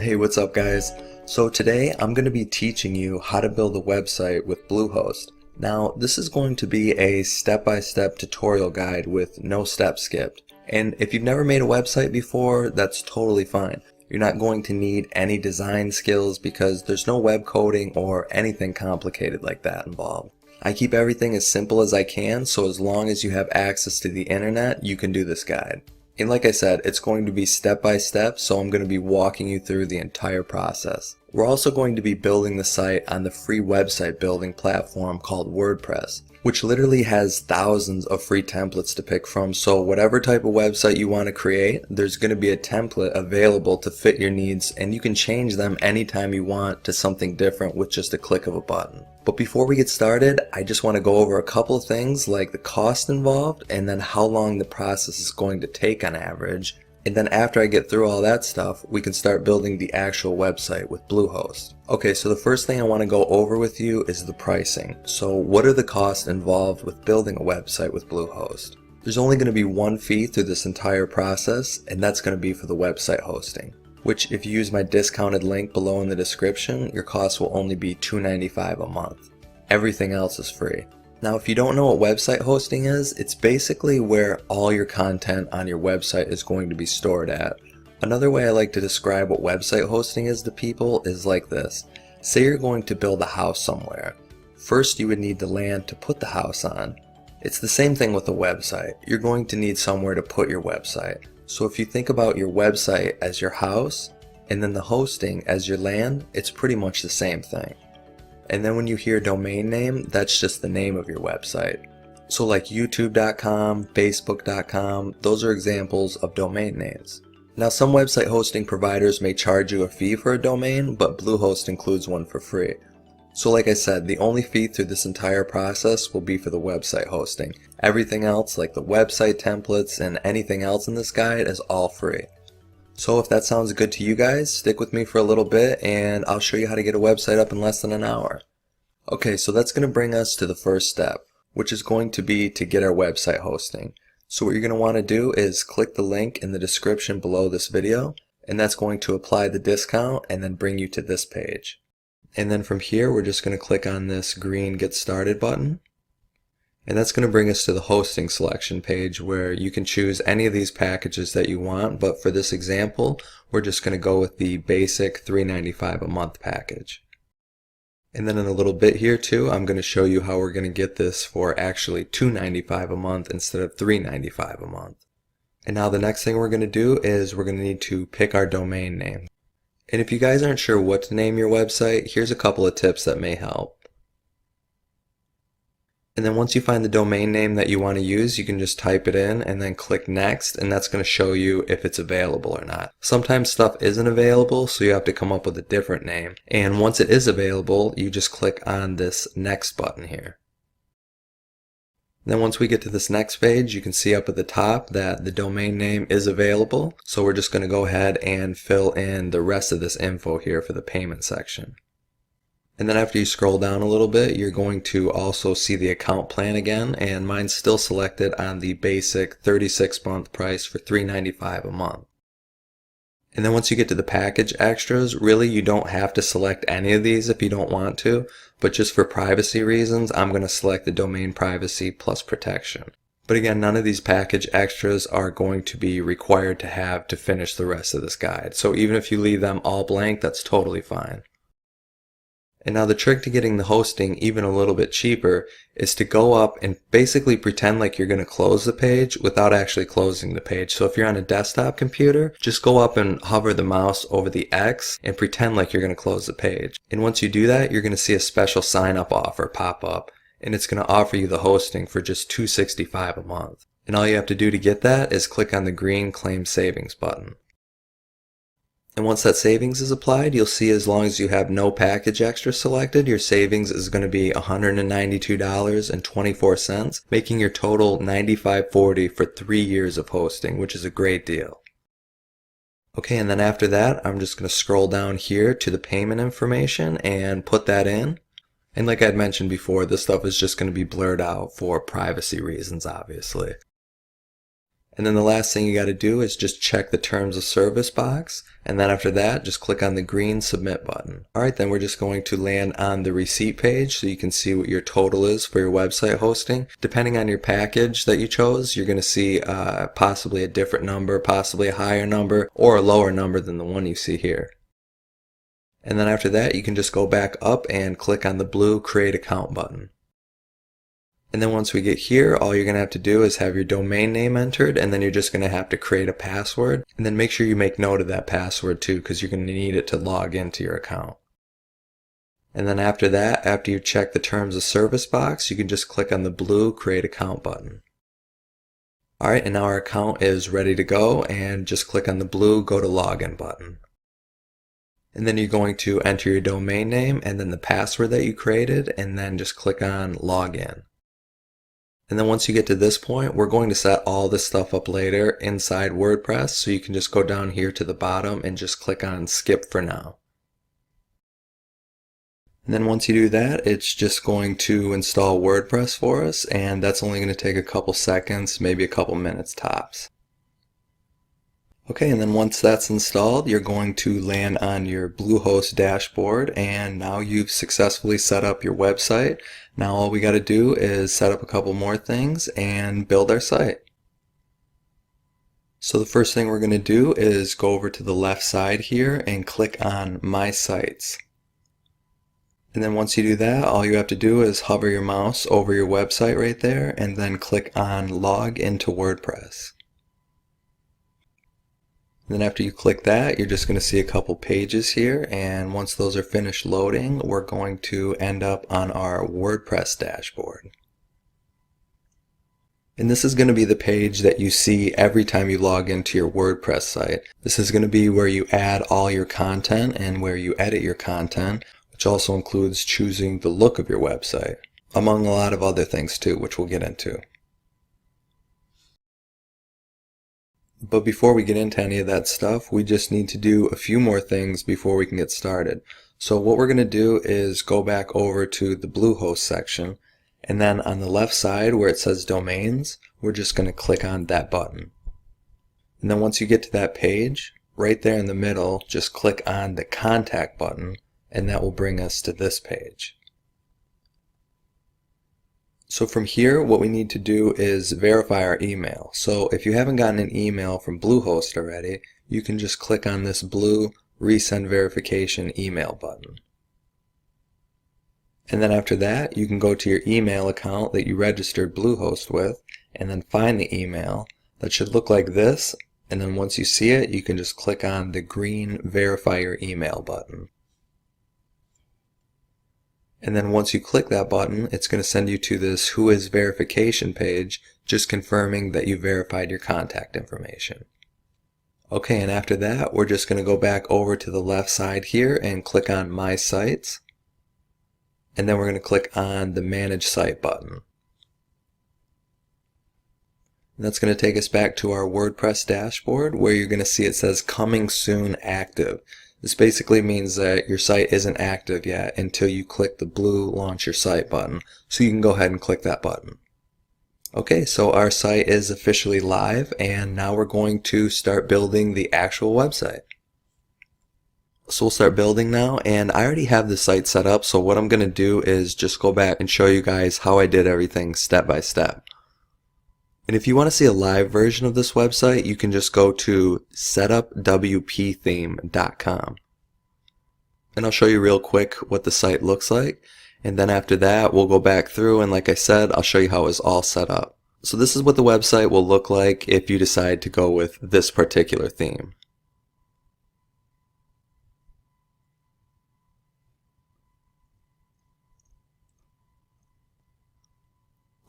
Hey, what's up guys? So today I'm going to be teaching you how to build a website with Bluehost. Now this is going to be a step-by-step tutorial guide with no steps skipped. And if you've never made a website before, that's totally fine. You're not going to need any design skills because there's no web coding or anything complicated like that involved. I keep everything as simple as I can, so as long as you have access to the internet, you can do this guide. And like I said, it's going to be step by step, so I'm going to be walking you through the entire process. We're also going to be building the site on the free website building platform called WordPress, which literally has thousands of free templates to pick from, so whatever type of website you want to create, there's going to be a template available to fit your needs, and you can change them anytime you want to something different with just a click of a button. But before we get started, I just want to go over a couple of things like the cost involved and then how long the process is going to take on average. And then after I get through all that stuff, we can start building the actual website with Bluehost. Okay, so the first thing I want to go over with you is the pricing. So what are the costs involved with building a website with Bluehost? There's only going to be one fee through this entire process, and that's going to be for the website hosting, which if you use my discounted link below in the description, your cost will only be $2.95 a month. Everything else is free. Now if you don't know what website hosting is, it's basically where all your content on your website is going to be stored at. Another way I like to describe what website hosting is to people is like this. Say you're going to build a house somewhere. First you would need the land to put the house on. It's the same thing with a website. You're going to need somewhere to put your website. So if you think about your website as your house and then the hosting as your land, it's pretty much the same thing. And then when you hear domain name, that's just the name of your website. So like youtube.com, facebook.com, those are examples of domain names. Now some website hosting providers may charge you a fee for a domain, but Bluehost includes one for free. So like I said, the only fee through this entire process will be for the website hosting. Everything else like the website templates and anything else in this guide is all free. So if that sounds good to you guys, stick with me for a little bit and I'll show you how to get a website up in less than an hour. Okay, so that's going to bring us to the first step, which is going to be to get our website hosting. So what you're going to want to do is click the link in the description below this video, and that's going to apply the discount and then bring you to this page. And then from here, we're just going to click on this green Get Started button. And that's going to bring us to the hosting selection page where you can choose any of these packages that you want, but for this example, we're just going to go with the basic $3.95 a month package. And then in a little bit here too, I'm going to show you how we're going to get this for actually $2.95 a month instead of $3.95 a month. And now the next thing we're going to do is we're going to need to pick our domain name. And if you guys aren't sure what to name your website, here's a couple of tips that may help. And then once you find the domain name that you want to use, you can just type it in and then click next, and that's going to show you if it's available or not. Sometimes stuff isn't available, so you have to come up with a different name. And once it is available, you just click on this next button here. Then once we get to this next page, you can see up at the top that the domain name is available. So we're just going to go ahead and fill in the rest of this info here for the payment section. And then after you scroll down a little bit, you're going to also see the account plan again, and mine's still selected on the basic 36-month price for $3.95 a month. And then once you get to the package extras, really you don't have to select any of these if you don't want to, but just for privacy reasons, I'm going to select the domain privacy plus protection. But again, none of these package extras are going to be required to have to finish the rest of this guide. So even if you leave them all blank, that's totally fine. And now the trick to getting the hosting even a little bit cheaper is to go up and basically pretend like you're going to close the page without actually closing the page. So if you're on a desktop computer, just go up and hover the mouse over the X and pretend like you're going to close the page. And once you do that, you're going to see a special sign up offer pop up, and it's going to offer you the hosting for just $2.65 a month. And all you have to do to get that is click on the green Claim Savings button. And once that savings is applied, you'll see as long as you have no package extra selected, your savings is going to be $192.24, making your total $95.40 for 3 years of hosting, which is a great deal. Okay, and then after that, I'm just going to scroll down here to the payment information and put that in. And like I'd mentioned before, this stuff is just going to be blurred out for privacy reasons, obviously. And then the last thing you got to do is just check the terms of service box, and then after that just click on the green submit button. Alright, then we're just going to land on the receipt page so you can see what your total is for your website hosting. Depending on your package that you chose, you're going to see possibly a different number, possibly a higher number, or a lower number than the one you see here. And then after that you can just go back up and click on the blue create account button. And then once we get here, all you're going to have to do is have your domain name entered, and then you're just going to have to create a password. And then make sure you make note of that password too, because you're going to need it to log into your account. And then after that, after you check the terms of service box, you can just click on the blue create account button. Alright, and now our account is ready to go, and just click on the blue go to login button. And then you're going to enter your domain name and then the password that you created, and then just click on login. And then once you get to this point, we're going to set all this stuff up later inside WordPress, so you can just go down here to the bottom and just click on skip for now. And then once you do that, it's just going to install WordPress for us, and that's only going to take a couple seconds, maybe a couple minutes tops. Okay, and then once that's installed, you're going to land on your Bluehost dashboard, and now you've successfully set up your website. Now all we got to do is set up a couple more things and build our site. So the first thing we're going to do is go over to the left side here and click on My Sites. And then once you do that, all you have to do is hover your mouse over your website right there and then click on Log into WordPress. Then after you click that, you're just going to see a couple pages here, and once those are finished loading, we're going to end up on our WordPress dashboard. And this is going to be the page that you see every time you log into your WordPress site. This is going to be where you add all your content and where you edit your content, which also includes choosing the look of your website, among a lot of other things too, which we'll get into. But before we get into any of that stuff, we just need to do a few more things before we can get started. So what we're going to do is go back over to the Bluehost section, and then on the left side where it says domains, we're just going to click on that button. And then once you get to that page, right there in the middle, just click on the contact button, and that will bring us to this page. So from here, what we need to do is verify our email. So if you haven't gotten an email from Bluehost already, you can just click on this blue resend verification email button. And then after that, you can go to your email account that you registered Bluehost with, and then find the email. That should look like this, and then once you see it, you can just click on the green verify your email button. And then once you click that button, it's going to send you to this Who Is verification page, just confirming that you verified your contact information. Okay, and after that, we're just going to go back over to the left side here and click on My Sites. And then we're going to click on the Manage Site button. And that's going to take us back to our WordPress dashboard, where you're going to see it says Coming Soon Active. This basically means that your site isn't active yet until you click the blue Launch Your Site button. So you can go ahead and click that button. Okay, so our site is officially live, and now we're going to start building the actual website. So we'll start building now, and I already have the site set up, so what I'm going to do is just go back and show you guys how I did everything step by step. And if you want to see a live version of this website, you can just go to setupwptheme.com. And I'll show you real quick what the site looks like. And then after that, we'll go back through, and like I said, I'll show you how it was all set up. So this is what the website will look like if you decide to go with this particular theme.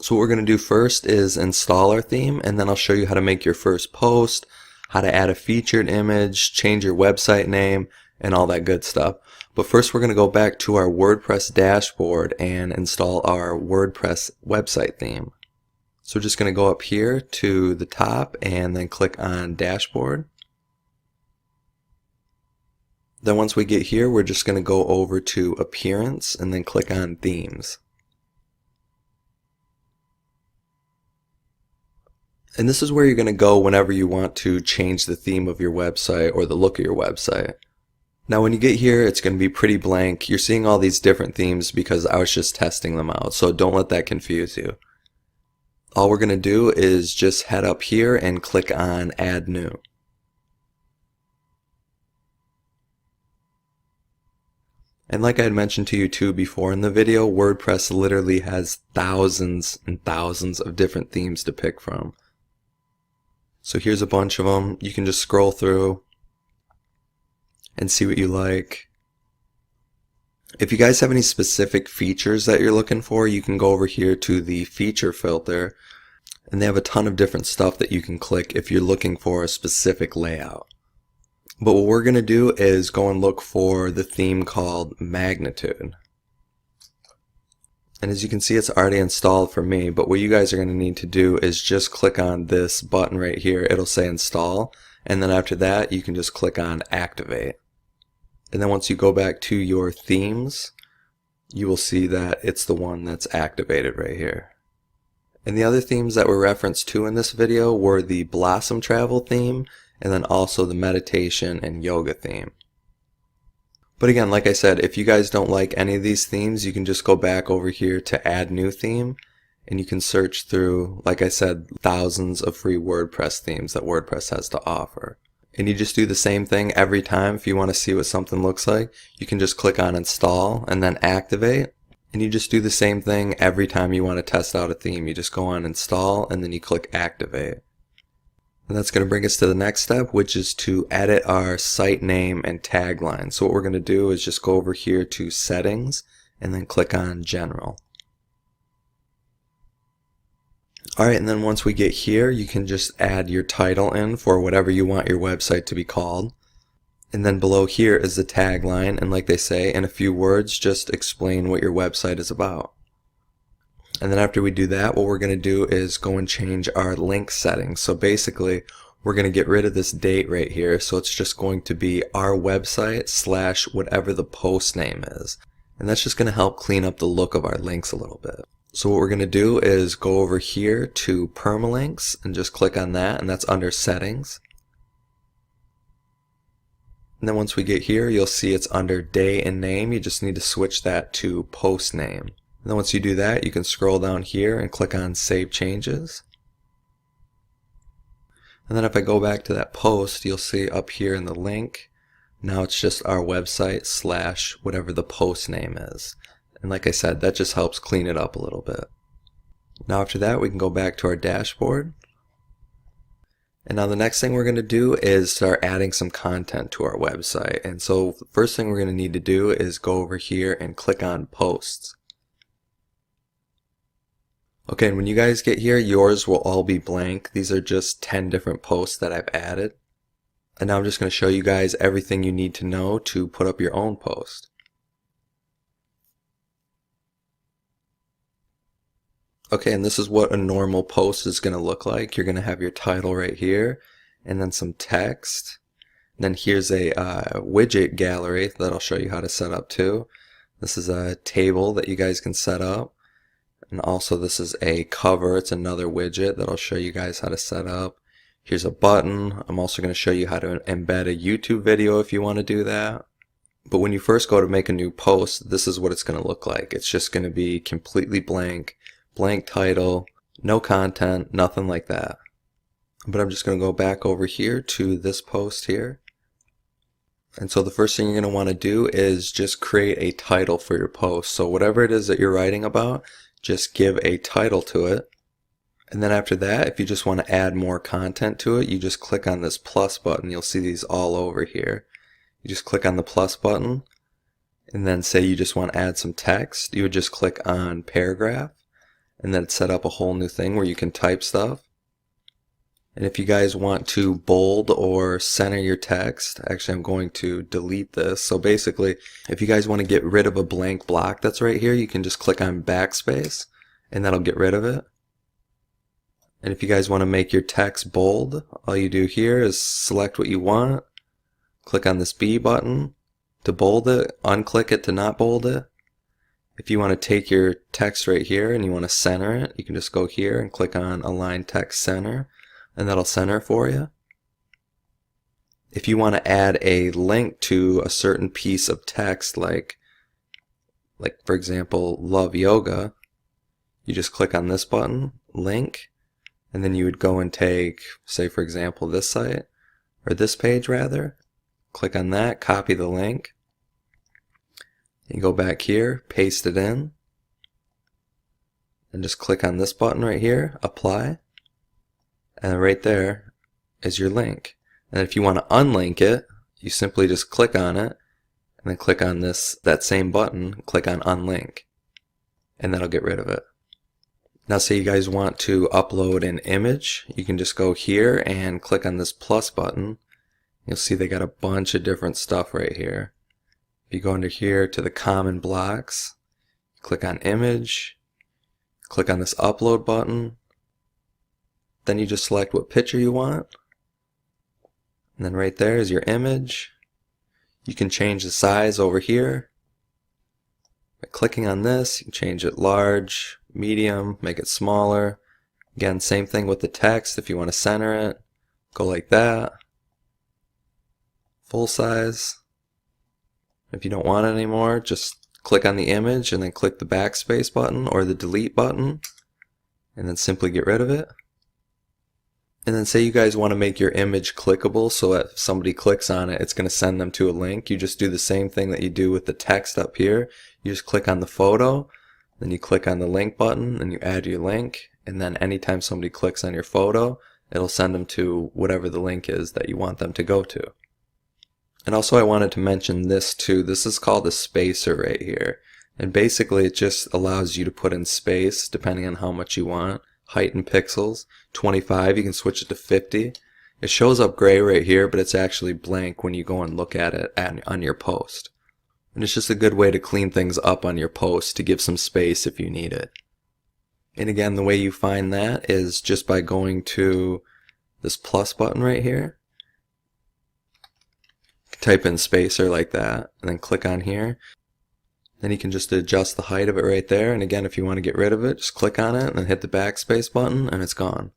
So what we're going to do first is install our theme, and then I'll show you how to make your first post, how to add a featured image, change your website name, and all that good stuff. But first we're going to go back to our WordPress dashboard and install our WordPress website theme. So we're just going to go up here to the top and then click on Dashboard. Then once we get here, we're just going to go over to Appearance and then click on Themes. And this is where you're going to go whenever you want to change the theme of your website or the look of your website. Now when you get here, it's going to be pretty blank. You're seeing all these different themes because I was just testing them out, so don't let that confuse you. All we're going to do is just head up here and click on Add New. And like I had mentioned to you too before in the video, WordPress literally has thousands and thousands of different themes to pick from. So here's a bunch of them. You can just scroll through and see what you like. If you guys have any specific features that you're looking for, you can go over here to the feature filter, and they have a ton of different stuff that you can click if you're looking for a specific layout. But what we're going to do is go and look for the theme called Magnitude. And as you can see, it's already installed for me, but what you guys are going to need to do is just click on this button right here. It'll say install, and then after that you can just click on activate. And then once you go back to your themes, you will see that it's the one that's activated right here. And the other themes that were referenced to in this video were the Blossom Travel theme, and then also the Meditation and Yoga theme. But again, like I said, if you guys don't like any of these themes, you can just go back over here to Add New Theme, and you can search through, like I said, thousands of free WordPress themes that WordPress has to offer. And you just do the same thing every time. If you want to see what something looks like, you can just click on install and then activate. And you just do the same thing every time you want to test out a theme. You just go on install and then you click activate. And that's going to bring us to the next step, which is to edit our site name and tagline. So what we're going to do is just go over here to settings and then click on general. Alright, and then once we get here, you can just add your title in for whatever you want your website to be called. And then below here is the tagline, and like they say, in a few words, just explain what your website is about. And then after we do that, what we're going to do is go and change our link settings. So basically, we're going to get rid of this date right here, so it's just going to be our website / whatever the post name is. And that's just going to help clean up the look of our links a little bit. So what we're going to do is go over here to permalinks and just click on that, and that's under settings. And then once we get here, you'll see it's under day and name. You just need to switch that to post name. And then once you do that, you can scroll down here and click on save changes. And then if I go back to that post, you'll see up here in the link, now it's just our website / whatever the post name is. And like I said, that just helps clean it up a little bit. Now after that, we can go back to our dashboard. And now the next thing we're going to do is start adding some content to our website. And so the first thing we're going to need to do is go over here and click on posts. Okay, and when you guys get here, yours will all be blank. These are just 10 different posts that I've added. And now I'm just going to show you guys everything you need to know to put up your own post. Okay, and this is what a normal post is going to look like. You're going to have your title right here, and then some text. And then here's a widget gallery that I'll show you how to set up too. This is a table that you guys can set up. And also this is a cover. It's another widget that I'll show you guys how to set up. Here's a button. I'm also going to show you how to embed a YouTube video if you want to do that. But when you first go to make a new post, this is what it's going to look like. It's just going to be completely blank. Blank title, no content, nothing like that. But I'm just going to go back over here to this post here. And so the first thing you're going to want to do is just create a title for your post. So whatever it is that you're writing about, just give a title to it. And then after that, if you just want to add more content to it, you just click on this plus button. You'll see these all over here. You just click on the plus button, and then say you just want to add some text. You would just click on paragraph. And then set up a whole new thing where you can type stuff. And if you guys want to bold or center your text, actually I'm going to delete this. So basically, if you guys want to get rid of a blank block that's right here, you can just click on backspace and that'll get rid of it. And if you guys want to make your text bold, all you do here is select what you want, click on this B button to bold it, unclick it to not bold it. If you want to take your text right here and you want to center it, you can just go here and click on Align Text Center. and that'll center for you. If you want to add a link to a certain piece of text, like for example, love yoga, you just click on this button, link, and then you would go and take, say for example, this site, or this page rather, click on that, copy the link, you go back here, paste it in, and just click on this button right here, apply, and right there is your link. And if you want to unlink it, you simply just click on it, and then click on that same button, click on unlink, and that'll get rid of it. Now say you guys want to upload an image, you can just go here and click on this plus button. You'll see they got a bunch of different stuff right here. If you go under here to the common blocks, click on image, click on this upload button, then you just select what picture you want, and then right there is your image. You can change the size over here. By clicking on this, you can change it large, medium, make it smaller. Again, same thing with the text. If you want to center it, go like that. Full size. If you don't want it anymore, just click on the image and then click the backspace button or the delete button, and then simply get rid of it. And then say you guys want to make your image clickable so that if somebody clicks on it, it's going to send them to a link. You just do the same thing that you do with the text up here. You just click on the photo, then you click on the link button, and you add your link, and then anytime somebody clicks on your photo, it'll send them to whatever the link is that you want them to go to. And also I wanted to mention this too. This is called a spacer right here. And basically it just allows you to put in space depending on how much you want. Height in pixels, 25, you can switch it to 50. It shows up gray right here, but it's actually blank when you go and look at it on your post. And it's just a good way to clean things up on your post to give some space if you need it. And again, the way you find that is just by going to this plus button right here. Type in spacer like that, and then click on here. Then you can just adjust the height of it right there. And again, if you want to get rid of it, just click on it and then hit the backspace button and it's gone.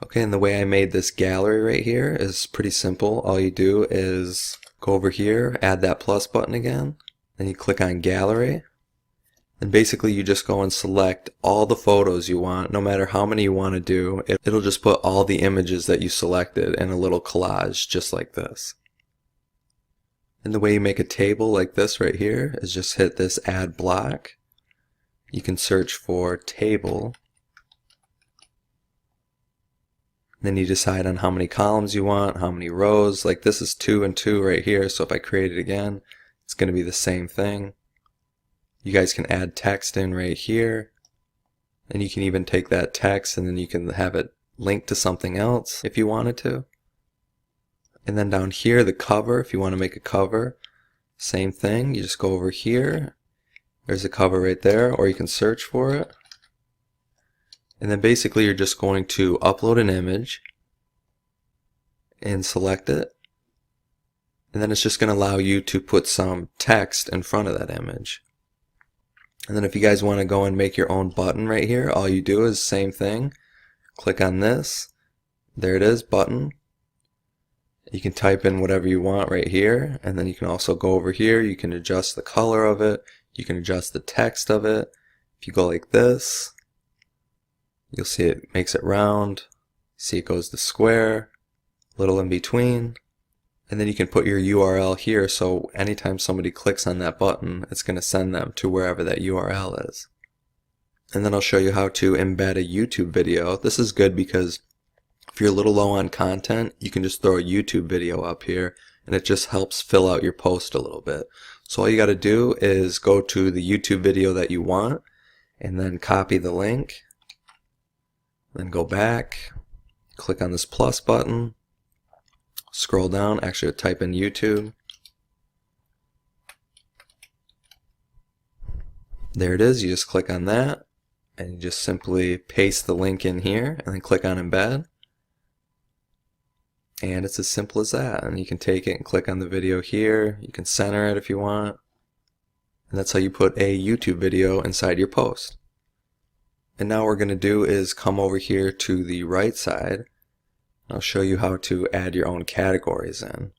Okay, and the way I made this gallery right here is pretty simple. All you do is go over here, add that plus button again, then you click on gallery. And basically you just go and select all the photos you want, no matter how many you want to do. It'll just put all the images that you selected in a little collage just like this. And the way you make a table like this right here is just hit this add block. You can search for table. Then you decide on how many columns you want, how many rows. Like this is 2 and 2 right here, so if I create it again, it's going to be the same thing. You guys can add text in right here. And you can even take that text and then you can have it linked to something else if you wanted to. And then down here, the cover, if you want to make a cover, same thing. You just go over here. There's a cover right there, or you can search for it. And then basically you're just going to upload an image and select it. And then it's just going to allow you to put some text in front of that image. And then if you guys want to go and make your own button right here, all you do is same thing. Click on this. There it is, button. You can type in whatever you want right here, and then you can also go over here, you can adjust the color of it, you can adjust the text of it. If you go like this, you'll see it makes it round, see it goes to square, little in between, and then you can put your URL here, so anytime somebody clicks on that button, it's going to send them to wherever that URL is. And then I'll show you how to embed a YouTube video. This is good because if you're a little low on content, you can just throw a YouTube video up here and it just helps fill out your post a little bit. So all you got to do is go to the YouTube video that you want and then copy the link. Then go back, click on this plus button, scroll down, actually type in YouTube. There it is, you just click on that and you just simply paste the link in here and then click on embed. And it's as simple as that. And you can take it and click on the video here. You can center it if you want. And that's how you put a YouTube video inside your post. And now what we're going to do is come over here to the right side. I'll show you how to add your own categories in.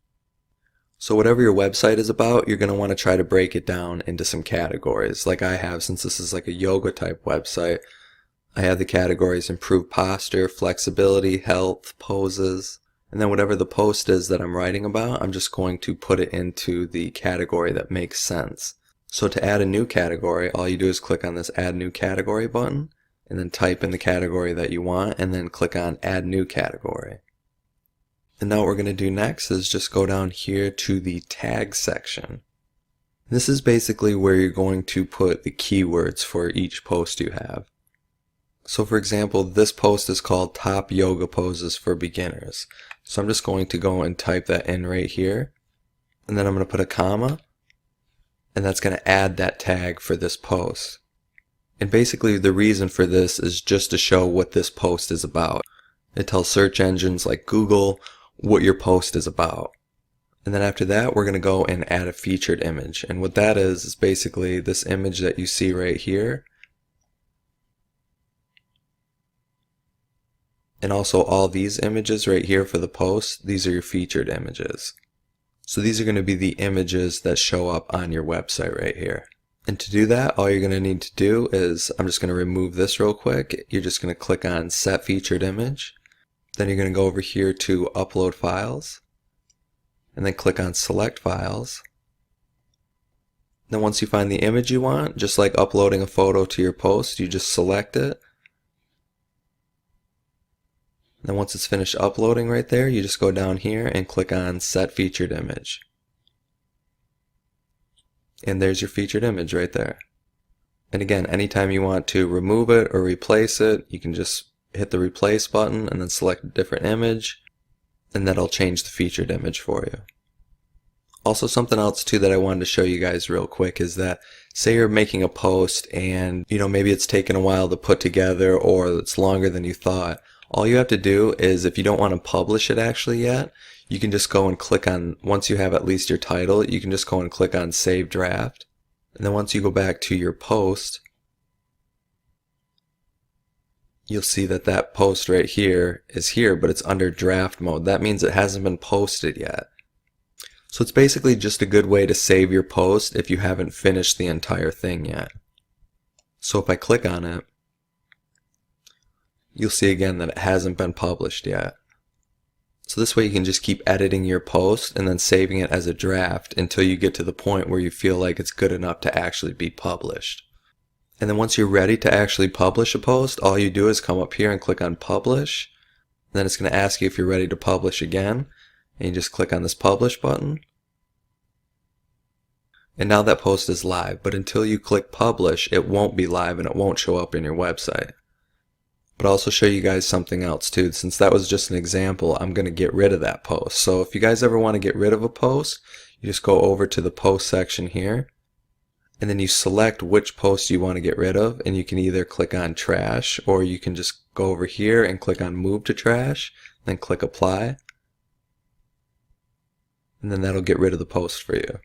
So whatever your website is about, you're going to want to try to break it down into some categories like I have. Since this is like a yoga type website, I have the categories improve posture, flexibility, health, poses, and then whatever the post is that I'm writing about, I'm just going to put it into the category that makes sense. So to add a new category, all you do is click on this add new category button and then type in the category that you want and then click on add new category. And now what we're going to do next is just go down here to the tag section. This is basically where you're going to put the keywords for each post you have. So for example, this post is called Top Yoga Poses for Beginners. So I'm just going to go and type that in right here. And then I'm going to put a comma. And that's going to add that tag for this post. And basically the reason for this is just to show what this post is about. It tells search engines like Google what your post is about. And then after that, we're going to go and add a featured image. And what that is basically this image that you see right here. And also all these images right here for the post, these are your featured images. So these are going to be the images that show up on your website right here. And to do that, all you're going to need to do is, I'm just going to remove this real quick. You're just going to click on Set Featured Image. Then you're going to go over here to Upload Files. And then click on Select Files. Then once you find the image you want, just like uploading a photo to your post, you just select it. Then once it's finished uploading right there, you just go down here and click on Set Featured Image. And there's your featured image right there. And again, anytime you want to remove it or replace it, you can just hit the replace button and then select a different image, and that'll change the featured image for you. Also, something else too that I wanted to show you guys real quick is that say you're making a post and maybe it's taken a while to put together or it's longer than you thought. All you have to do is, if you don't want to publish it actually yet, you can just go and click on, once you have at least your title, you can just go and click on Save Draft. And then once you go back to your post, you'll see that that post right here is here, but it's under draft mode. That means it hasn't been posted yet. So it's basically just a good way to save your post if you haven't finished the entire thing yet. So if I click on it, you'll see again that it hasn't been published yet. So this way you can just keep editing your post and then saving it as a draft until you get to the point where you feel like it's good enough to actually be published. And then once you're ready to actually publish a post, all you do is come up here and click on Publish. Then it's going to ask you if you're ready to publish again. And you just click on this Publish button. And now that post is live, but until you click Publish, it won't be live and it won't show up in your website. But I'll also show you guys something else too. Since that was just an example, I'm going to get rid of that post. So if you guys ever want to get rid of a post, you just go over to the post section here. And then you select which post you want to get rid of. And you can either click on Trash, or you can just go over here and click on Move to Trash. Then click Apply. And then that'll get rid of the post for you.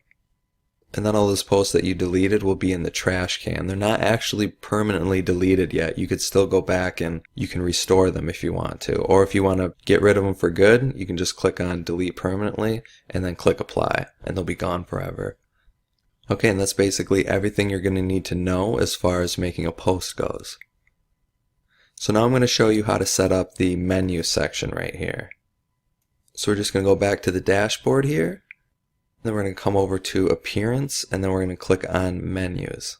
And then all those posts that you deleted will be in the trash can. They're not actually permanently deleted yet. You could still go back and you can restore them if you want to. Or if you want to get rid of them for good, you can just click on Delete Permanently and then click Apply, and they'll be gone forever. Okay, and that's basically everything you're going to need to know as far as making a post goes. So now I'm going to show you how to set up the menu section right here. So we're just going to go back to the dashboard here. Then we're going to come over to Appearance, and then we're going to click on Menus.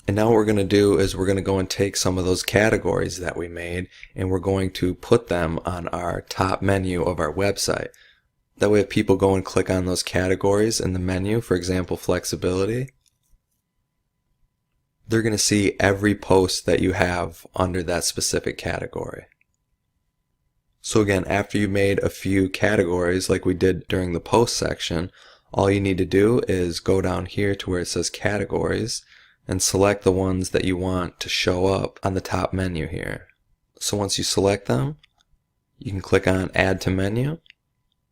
And now what we're going to do is we're going to go and take some of those categories that we made, and we're going to put them on our top menu of our website. That way if people go and click on those categories in the menu, for example, flexibility, they're going to see every post that you have under that specific category. So again, after you made a few categories like we did during the post section, all you need to do is go down here to where it says categories and select the ones that you want to show up on the top menu here. So once you select them, you can click on Add to Menu,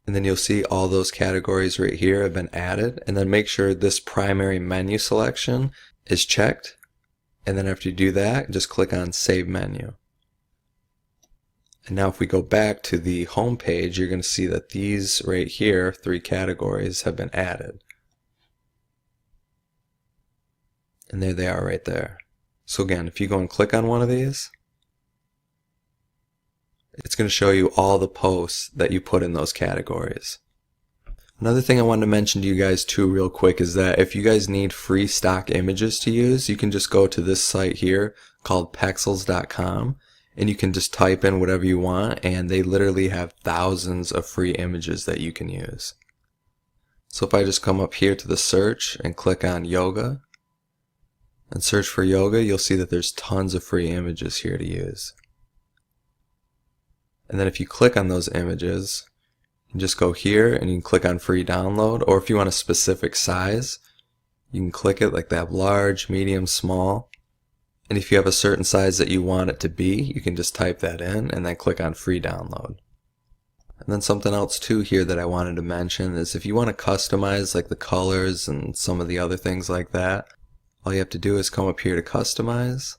and then you'll see all those categories right here have been added. And then make sure this primary menu selection is checked. And then after you do that, just click on Save Menu. And now if we go back to the home page, you're going to see that these right here, 3 categories, have been added. And there they are right there. So again, if you go and click on one of these, it's going to show you all the posts that you put in those categories. Another thing I wanted to mention to you guys too real quick is that if you guys need free stock images to use, you can just go to this site here called pexels.com and you can just type in whatever you want, and they literally have thousands of free images that you can use. So if I just come up here to the search and click on yoga and search for yoga, you'll see that there's tons of free images here to use. And then if you click on those images, you just go here and you can click on free download, or if you want a specific size, you can click it, like they have large, medium, small. And if you have a certain size that you want it to be, you can just type that in and then click on free download. And then something else too here that I wanted to mention is if you want to customize like the colors and some of the other things like that, all you have to do is come up here to customize.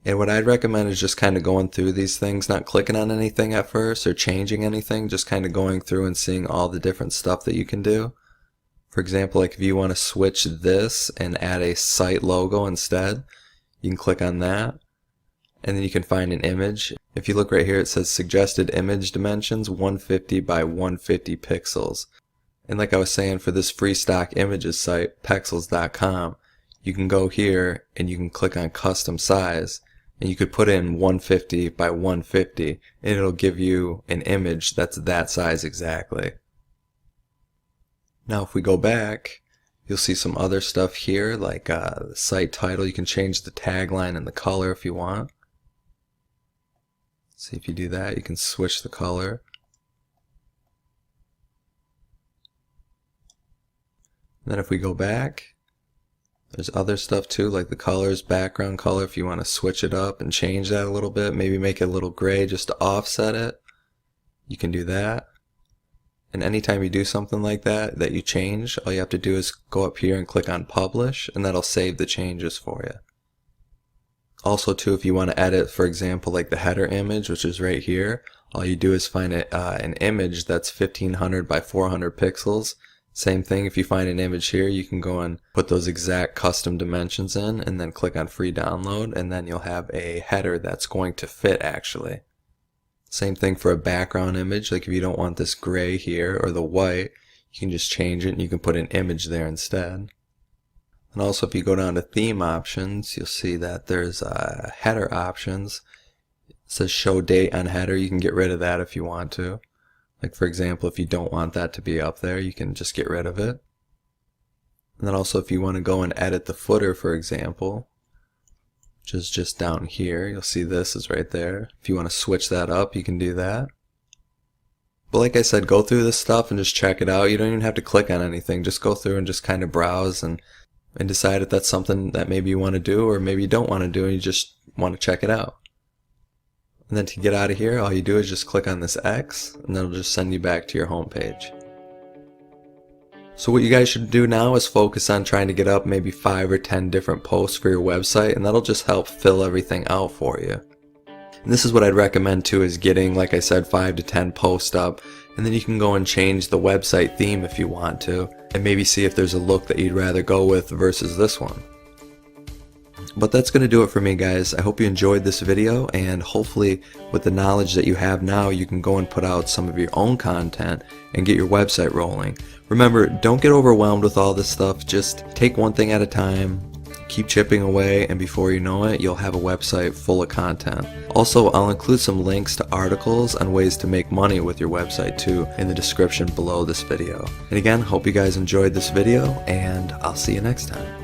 And what I'd recommend is just kind of going through these things, not clicking on anything at first or changing anything, just kind of going through and seeing all the different stuff that you can do. For example, like if you want to switch this and add a site logo instead, you can click on that and then you can find an image. If you look right here, it says suggested image dimensions 150 by 150 pixels. And like I was saying, for this free stock images site, pexels.com, you can go here and you can click on custom size and you could put in 150 by 150 and it'll give you an image that's that size exactly. Now if we go back, you'll see some other stuff here like the site title. You can change the tagline and the color if you want. See, if you do that, you can switch the color. And then if we go back, there's other stuff too, like the colors, background color, if you want to switch it up and change that a little bit, maybe make it a little gray just to offset it, you can do that. And anytime you do something like that you change, all you have to do is go up here and click on publish, and that'll save the changes for you. Also too, if you want to edit, for example, like the header image, which is right here, all you do is find an image that's 1500 by 400 pixels. Same thing, if you find an image here, you can go and put those exact custom dimensions in and then click on free download, and then you'll have a header that's going to fit actually. Same thing for a background image, like if you don't want this gray here or the white, you can just change it and you can put an image there instead. And also if you go down to theme options, you'll see that there's header options. It says show date on header. You can get rid of that if you want to. Like for example, if you don't want that to be up there, you can just get rid of it. And then also if you want to go and edit the footer, for example, which is just down here, you'll see this is right there. If you want to switch that up, you can do that. But like I said, go through this stuff and just check it out. You don't even have to click on anything. Just go through and just kind of browse and decide if that's something that maybe you want to do or maybe you don't want to do and you just want to check it out. And then to get out of here, all you do is just click on this X and that'll just send you back to your home page. So what you guys should do now is focus on trying to get up maybe 5 or 10 different posts for your website, and that'll just help fill everything out for you. And this is what I'd recommend too, is getting, like I said, 5 to 10 posts up, and then you can go and change the website theme if you want to, and maybe see if there's a look that you'd rather go with versus this one. But that's going to do it for me, guys. I hope you enjoyed this video, and hopefully with the knowledge that you have now, you can go and put out some of your own content and get your website rolling. Remember, don't get overwhelmed with all this stuff. Just take one thing at a time, keep chipping away, and before you know it, you'll have a website full of content. Also, I'll include some links to articles on ways to make money with your website too in the description below this video. And again, hope you guys enjoyed this video, and I'll see you next time.